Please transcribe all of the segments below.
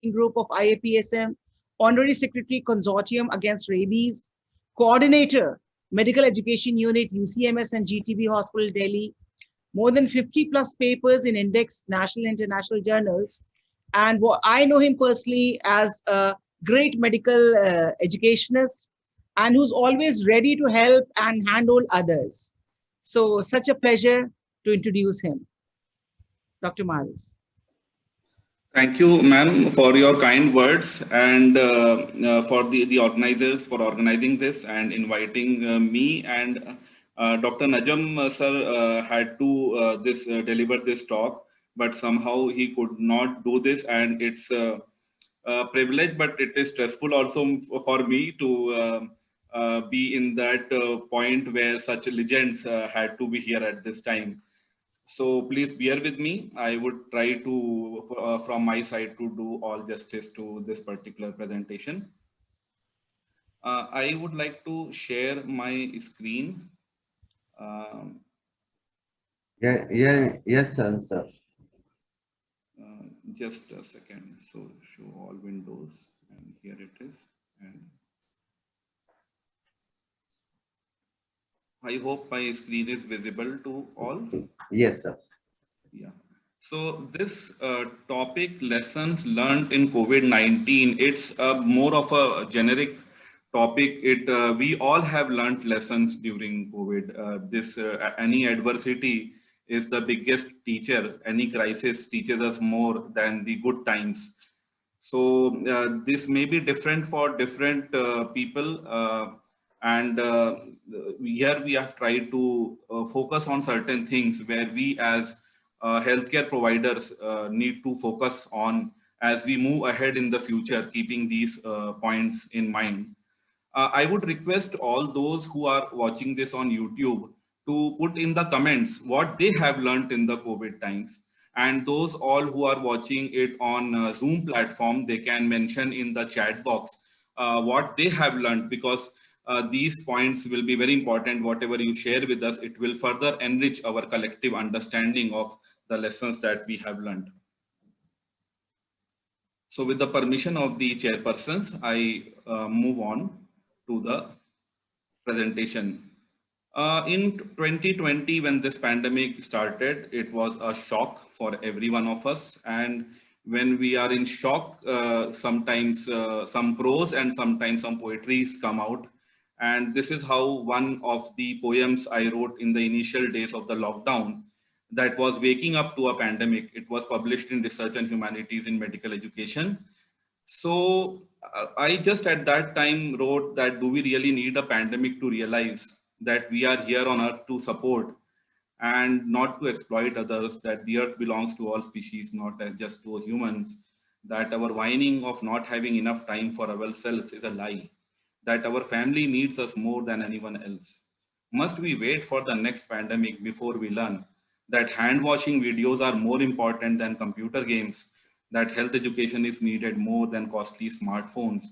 Group of IAPSM, Honorary Secretary Consortium Against Rabies, Coordinator, Medical Education Unit, UCMS and GTB Hospital, Delhi, more than 50 plus papers in index national and international journals. And what I know him personally as a great medical educationist and who's always ready to help and handle others. So, such a pleasure to introduce him, Dr. Miles. Thank you, ma'am, for your kind words and for the organizers for organizing this and inviting me and Dr. Najam sir had to deliver this talk, but somehow he could not do this, and it's a privilege, but it is stressful also for me to be in that point where such legends had to be here at this time. So please bear with me. I would try to, from my side, to do all justice to this particular presentation. I would like to share my screen. Um, Yes, sir. just a second. So show all windows, and here it is. And I hope my screen is visible to all. Yes, sir. Yeah. So this topic, lessons learned in COVID-19, it's more of a generic topic. We all have learned lessons during COVID. Any adversity is the biggest teacher. Any crisis teaches us more than the good times. So this may be different for different people, and here we have tried to focus on certain things where we as healthcare providers need to focus on as we move ahead in the future, keeping these points in mind. I would request all those who are watching this on YouTube to put in the comments what they have learned in the COVID times. And those all who are watching it on Zoom platform, they can mention in the chat box what they have learned, because these points will be very important. Whatever you share with us, it will further enrich our collective understanding of the lessons that we have learned. So with the permission of the chairpersons, I move on to the presentation. In 2020, when this pandemic started, it was a shock for every one of us. And when we are in shock, sometimes some prose and sometimes some poetries come out. And this is how one of the poems I wrote in the initial days of the lockdown, that was waking up to a pandemic. It was published in Research and Humanities in Medical Education. So I just at that time wrote that, do we really need a pandemic to realize that we are here on earth to support and not to exploit others, that the earth belongs to all species, not just to humans, that our whining of not having enough time for ourselves is a lie, that our family needs us more than anyone else. Must we wait for the next pandemic before we learn that hand washing videos are more important than computer games, that health education is needed more than costly smartphones,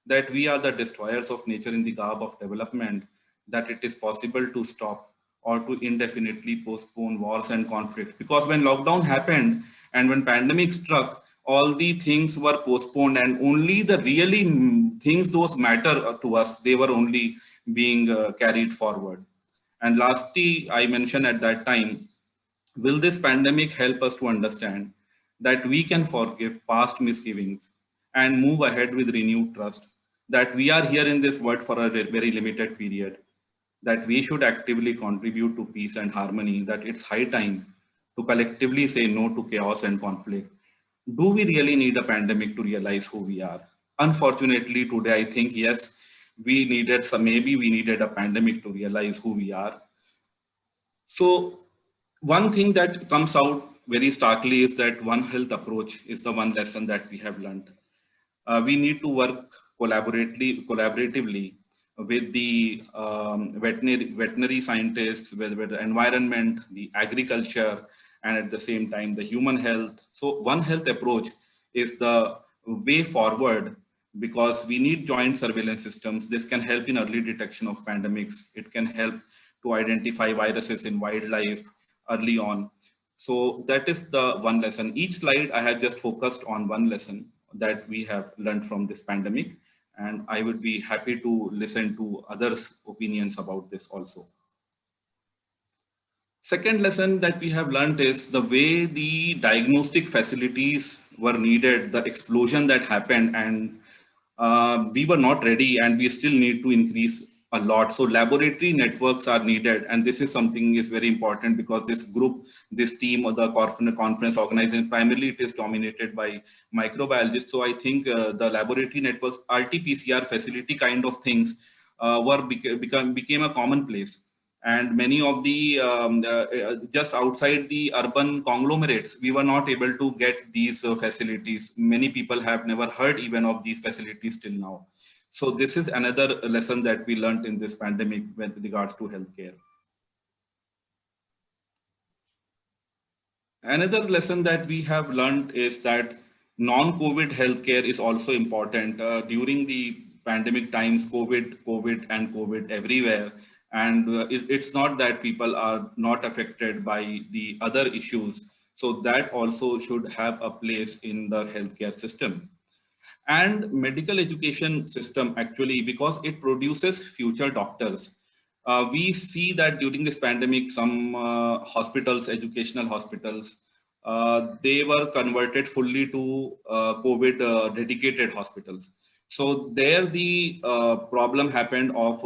that we are the destroyers of nature in the garb of development, that it is possible to stop or to indefinitely postpone wars and conflicts? Because when lockdown happened and when pandemic struck, all the things were postponed, and only the really things those matter to us, they were only being carried forward. And lastly, I mentioned at that time, will this pandemic help us to understand that we can forgive past misgivings and move ahead with renewed trust, that we are here in this world for a very limited period, that we should actively contribute to peace and harmony, that it's high time to collectively say no to chaos and conflict? Do we really need a pandemic to realize who we are? Unfortunately, today I think yes, maybe we needed a pandemic to realize who we are. So one thing that comes out very starkly is that One Health approach is the one lesson that we have learned. We need to work collaboratively with the veterinary scientists, with the environment, the agriculture, and at the same time the human health. So One Health approach is the way forward, because we need joint surveillance systems. This can help in early detection of pandemics. It can help to identify viruses in wildlife early on. So that is the one lesson. Each slide I have just focused on one lesson. that we have learned from this pandemic. And I would be happy to listen to others' opinions about this also. Second lesson that we have learned is the way the diagnostic facilities were needed, the explosion that happened, and we were not ready, and we still need to increase a lot. So laboratory networks are needed, and this is something is very important because this group, this team, or the conference organization, primarily it is dominated by microbiologists. So I think the laboratory networks, RT-PCR facility kind of things became a commonplace. And many of the just outside the urban conglomerates, we were not able to get these facilities. Many people have never heard even of these facilities till now. So this is another lesson that we learned in this pandemic with regards to healthcare. Another lesson that we have learned is that non-COVID healthcare is also important. During the pandemic times, COVID and COVID everywhere. And it's not that people are not affected by the other issues. So that also should have a place in the healthcare system. And medical education system, actually, because it produces future doctors. We see that during this pandemic, some hospitals, educational hospitals, they were converted fully to COVID dedicated hospitals. So there the problem happened of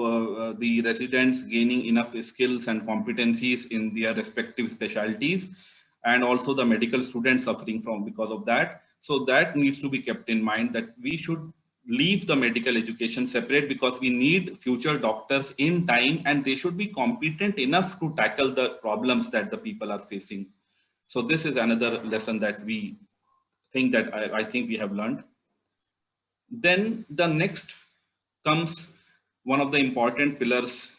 the residents gaining enough skills and competencies in their respective specialties, and also the medical students suffering from because of that. So that needs to be kept in mind, that we should leave the medical education separate, because we need future doctors in time, and they should be competent enough to tackle the problems that the people are facing. So this is another lesson that we think that I think we have learned. Then the next comes one of the important pillars,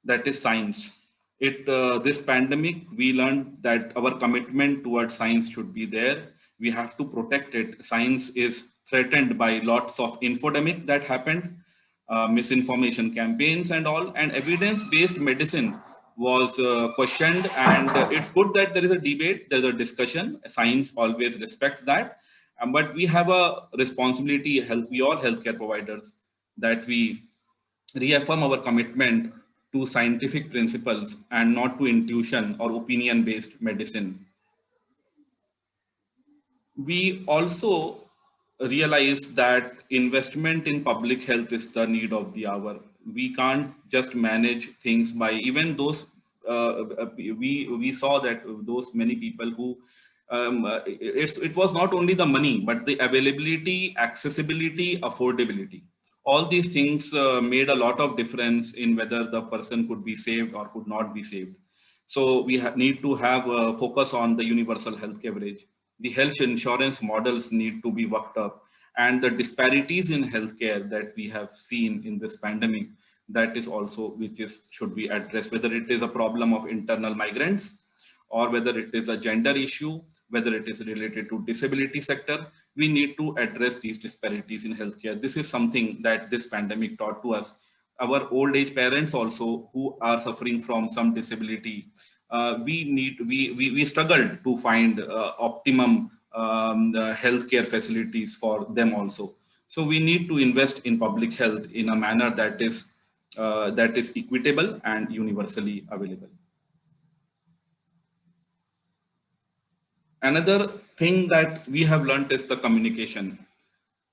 that is science. This pandemic, we learned that our commitment towards science should be there. We have to protect it. Science is threatened by lots of infodemic that happened, misinformation campaigns and all, and evidence-based medicine was questioned. And it's good that there is a debate, there's a discussion. Science always respects that. But we have a responsibility, we all healthcare providers, that we reaffirm our commitment to scientific principles and not to intuition or opinion-based medicine. We also realize that investment in public health is the need of the hour. We can't just manage things by even those. We saw that those many people who it was not only the money, but the availability, accessibility, affordability. All these things made a lot of difference in whether the person could be saved or could not be saved. So we need to have a focus on the universal health coverage. The health insurance models need to be worked up, and the disparities in healthcare that we have seen in this pandemic, that is also should be addressed, whether it is a problem of internal migrants, or whether it is a gender issue, whether it is related to disability sector. We need to address these disparities in healthcare. This is something that this pandemic taught to us. Our old age parents also, who are suffering from some disability, we struggled to find optimum healthcare facilities for them also. So we need to invest in public health in a manner that is equitable and universally available. Another thing that we have learned is the communication.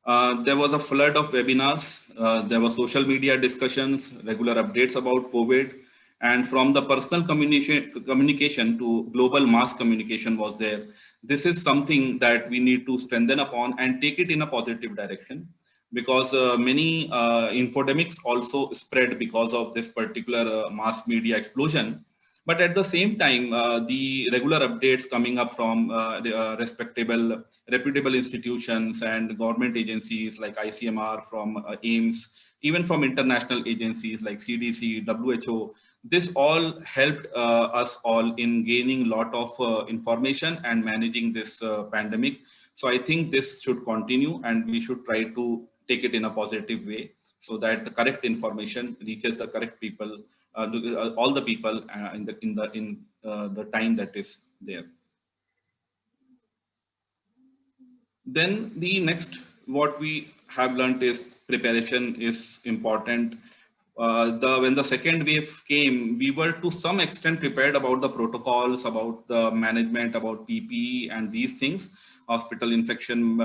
There was a flood of webinars, there were social media discussions, regular updates about COVID, and from the personal communication to global mass communication was there. This is something that we need to strengthen upon and take it in a positive direction, because many infodemics also spread because of this particular mass media explosion. But at the same time, the regular updates coming up from reputable institutions and government agencies like ICMR, from AIMS, even from international agencies like CDC, WHO, this all helped us all in gaining a lot of information and managing this pandemic. So I think this should continue, and we should try to take it in a positive way, so that the correct information reaches the correct people, all the people in the time that is there. Then the next what we have learned is preparation is important. When the second wave came, we were to some extent prepared about the protocols, about the management, about PPE and these things, hospital infection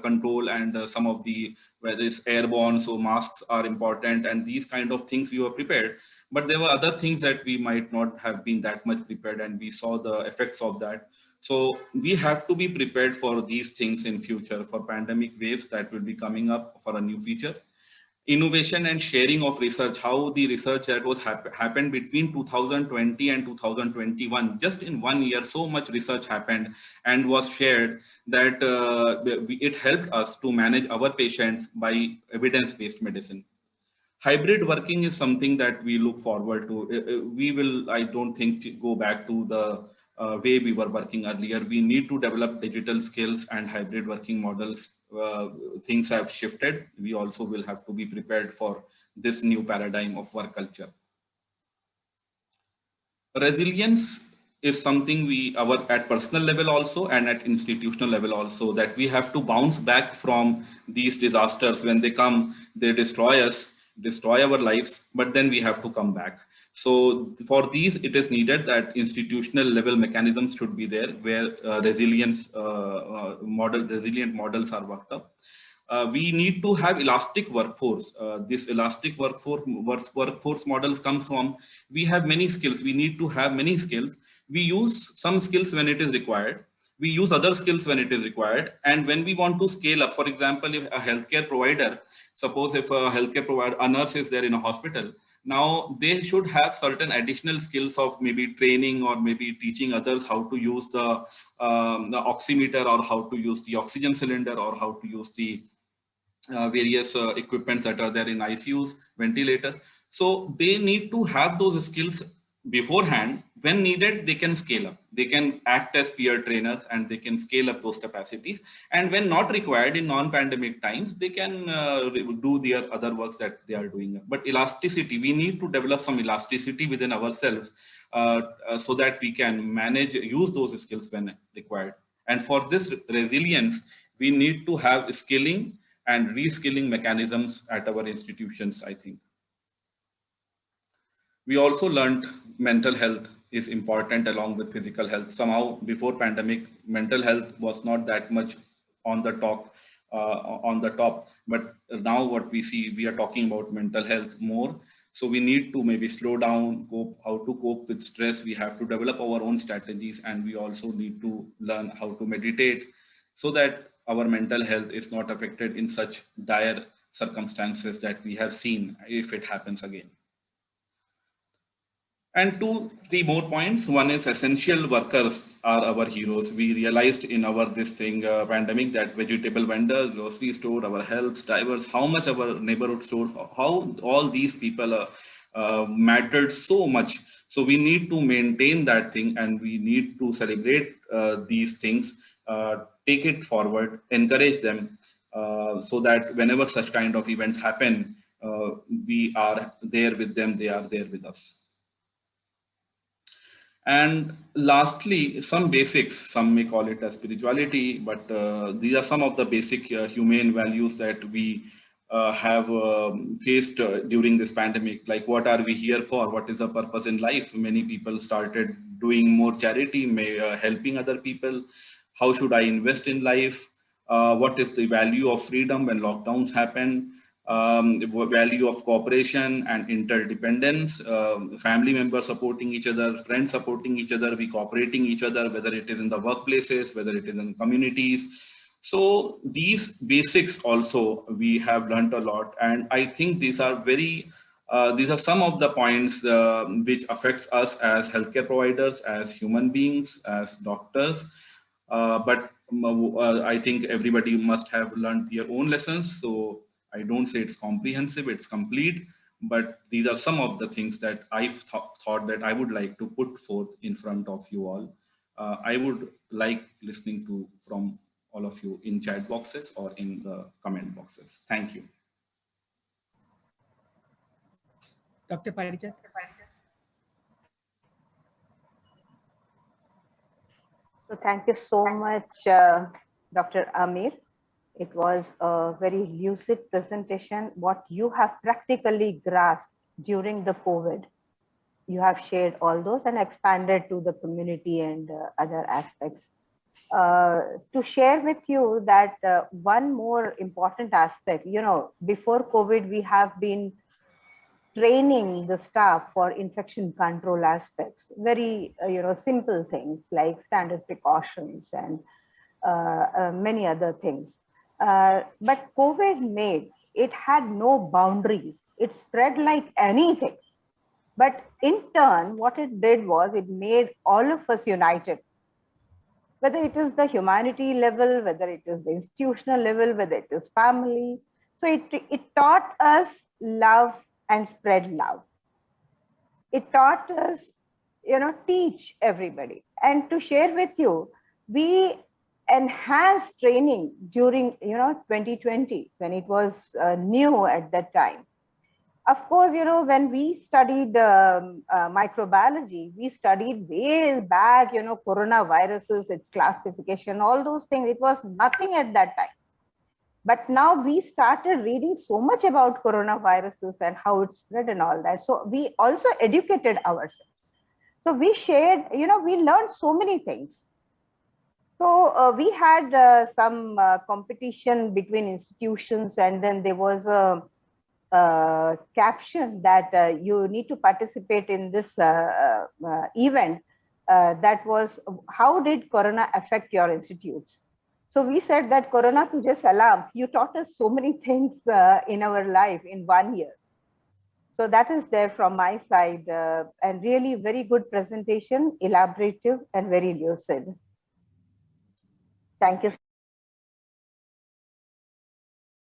control, and some of the, whether it's airborne, so masks are important, and these kind of things we were prepared. But there were other things that we might not have been that much prepared, and we saw the effects of that. So we have to be prepared for these things in future, for pandemic waves that will be coming up for a new feature. Innovation and sharing of research, how the research that was happened between 2020 and 2021, just in 1 year, so much research happened and was shared that it helped us to manage our patients by evidence-based medicine. Hybrid working is something that we look forward to. We will, I don't think, go back to the way we were working earlier. We need to develop digital skills and hybrid working models. Things have shifted. We also will have to be prepared for this new paradigm of work culture. Resilience is something at personal level also and at institutional level also, that we have to bounce back from these disasters. When they come, they destroy us, destroy our lives, but then we have to come back. So for these, it is needed that institutional level mechanisms should be there, where resilient models are worked up. We need to have elastic workforce. This elastic workforce models come from, we have many skills. We need to have many skills. We use some skills when it is required. We use other skills when it is required. And when we want to scale up, for example, if a healthcare provider, suppose if a healthcare provider, a nurse is there in a hospital, now they should have certain additional skills of maybe training or maybe teaching others how to use the oximeter, or how to use the oxygen cylinder, or how to use the various equipments that are there in ICUs, ventilator. So they need to have those skills beforehand. When needed, they can scale up. They can act as peer trainers and they can scale up those capacities. And when not required in non-pandemic times, they can do their other works that they are doing. But elasticity, we need to develop some elasticity within ourselves so that we can use those skills when required. And for this resilience, we need to have skilling and reskilling mechanisms at our institutions, I think. We also learned mental health is important along with physical health. Somehow before pandemic, mental health was not that much on the top, but now what we see, we are talking about mental health more. So we need to maybe slow down, how to cope with stress. We have to develop our own strategies, and we also need to learn how to meditate so that our mental health is not affected in such dire circumstances that we have seen if it happens again. And 2-3 more points. One is essential workers are our heroes. We realized in our pandemic that vegetable vendors, grocery store, our helps, drivers, how much our neighborhood stores, how all these people mattered so much. So we need to maintain that thing, and we need to celebrate these things, take it forward, encourage them, so that whenever such kind of events happen, we are there with them, they are there with us. And lastly, some basics, some may call it as spirituality, but these are some of the basic humane values that we have faced during this pandemic. Like, what are we here for? What is the purpose in life? Many people started doing more charity, helping other people. How should I invest in life? What is the value of freedom when lockdowns happen? Value of cooperation and interdependence, family members supporting each other, friends supporting each other, we cooperating each other, whether it is in the workplaces, whether it is in communities. So these basics also we have learned a lot, and I think these are some of the points which affects us as healthcare providers, as human beings, as doctors. But I think everybody must have learned their own lessons. So I don't say it's comprehensive, it's complete, but these are some of the things that I've thought that I would like to put forth in front of you all. I would like listening from all of you in chat boxes or in the comment boxes. Thank you. Dr. Parijat. So thank you so much, Dr. Amir. It was a very lucid presentation, what you have practically grasped during the COVID. You have shared all those and expanded to the community and other aspects. To share with you that one more important aspect, before COVID, we have been training the staff for infection control aspects, very, simple things like standard precautions and many other things. But COVID made, it had no boundaries. It spread like anything. But in turn, what it did was it made all of us united. Whether it is the humanity level, whether it is the institutional level, whether it is family. So it taught us love and spread love. It taught us, teach everybody. And to share with you, we enhanced training during, 2020, when it was new at that time. Of course, when we studied microbiology, we studied way back, coronaviruses, its classification, all those things. It was nothing at that time. But now we started reading so much about coronaviruses and how it spread and all that. So we also educated ourselves. So we shared, we learned so many things. So we had some competition between institutions, and then there was a caption that you need to participate in this event. That was, how did Corona affect your institutes? So we said that Corona tujhe salam, you taught us so many things in our life in 1 year. So that is there from my side, and really very good presentation, elaborative and very lucid. Thank you so